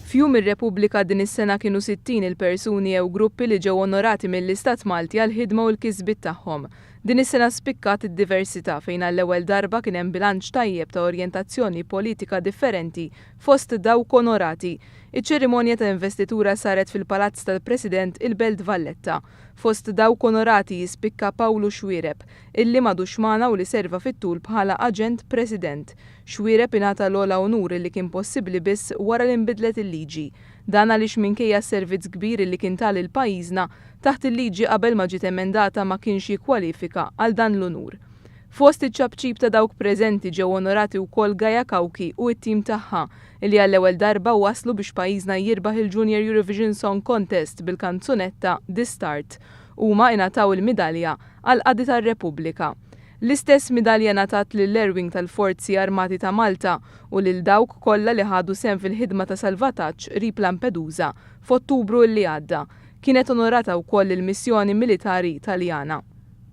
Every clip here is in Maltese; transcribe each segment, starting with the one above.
Fjum ir-Repubblika din is-sena kienu 60 il-persuni jew gruppi li ġew onorati mill-Istat Malti għal ħidma u l-kisbiet tagħhom. Din is-sena spikkat id-diversità fejn għall-ewwel darba kien hemm bilanċ tajjeb ta' orjentazzjoni politika differenti fost dawk onorati. Iċ-ċerimonja ta' investitura saret fil-Palazz tal-President il-Belt Valletta. Fost dawk onorati jispikka Pawlu Xwiereb, illi m'għadux magħna u li serva fit-tul bħala aġent President. Xwiereb ingħata l-ogħla onur li kien possibbli biss wara li nbidlet il-liġi. Dan għaliex minkejja servizz kbir li kien tal il-pajjiżna taħt il-liġi qabel ma ġiet emendata ma kienx jikkwalifika għal dan l-onur. Fost iċ-ċabċib ta' dawk preżenti ġew onorati wkoll Gaja Kawki u t-tim tagħha li għall-ewwel darba waslu biex pajjiżna jirbaħ il-Junior Eurovision Song Contest bil-kanzunetta The Start. Huma ingħataw il-midalja għal qadi tar-Repubblika. L-istess midalja ngħatat lill-Erwing tal-Forzi Armati ta' Malta u lil dawk kollha li ħadu sehem fil-ħidma ta' salvataġġ qrib Lampedusa f'Ottubru li għadda. Kienet onorata wkoll il-missjoni militari Taljana.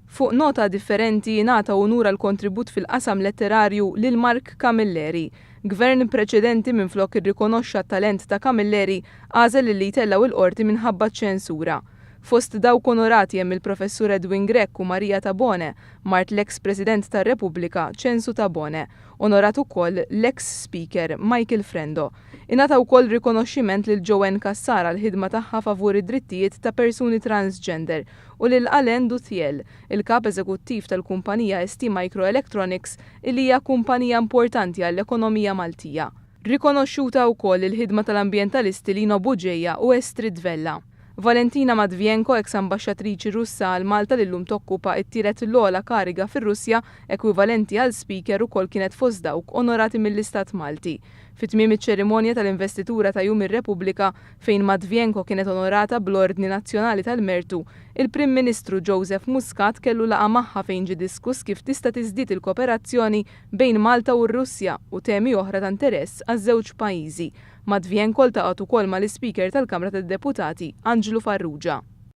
Fuq nota differenti ngħata onura l-kontribut fil-qasam letterarju lil Mark Camilleri. Gvern preċedenti minflok irrikonoxxa t-talent ta' Camilleri għażel li jtellaw il-qorti minħabba ċensura. Fost dawk onorati hemm il-Professur Edwin Grech u Marija Tabone, mart l-ex President tar-Repubblika Censu Tabone, onorat ukoll l-ex Speaker Michael Frendo. Ingħata wkoll rikonoxximent lil Joanne Cassara l-ħidma tagħha favur id-drittijiet ta' persuni transgender u lil Alain Duthiel, il-kap eżekuttiv tal-kumpanija ST Microelectronics li hija kumpanija importanti għall-ekonomija Maltija. Rikonoxxuta wkoll il-ħidma tal-ambjentalisti Lino Buġejja u Estrid Vella. Valentina Matvienko, ex-ambaxxatriċi Russa għal Malta li llum tokkupa t-tielet l-ogħla kariga fir-Russja ekwivalenti għal speaker ukoll kienet fost dawk onorati mill-Istat Malti. Fit-tmiem iċ-ċerimonja tal-investitura ta' Jum ir-Repubblika fejn Matvienko kienet onorata bl-Ordni Nazzjonali tal-Mertu, il-Prim Ministru Joseph Muscat kellu laqa' magħha fejn ġie diskuss kif tista' tiżdied il-kooperazzjoni bejn Malta u r-Russja u temi oħra ta' interess għaż-żewġ pajjiżi. Matvienko ltaqgħet ukoll mal-Ispeaker tal-Kamra tad-Deputati Anġlu Farrugia.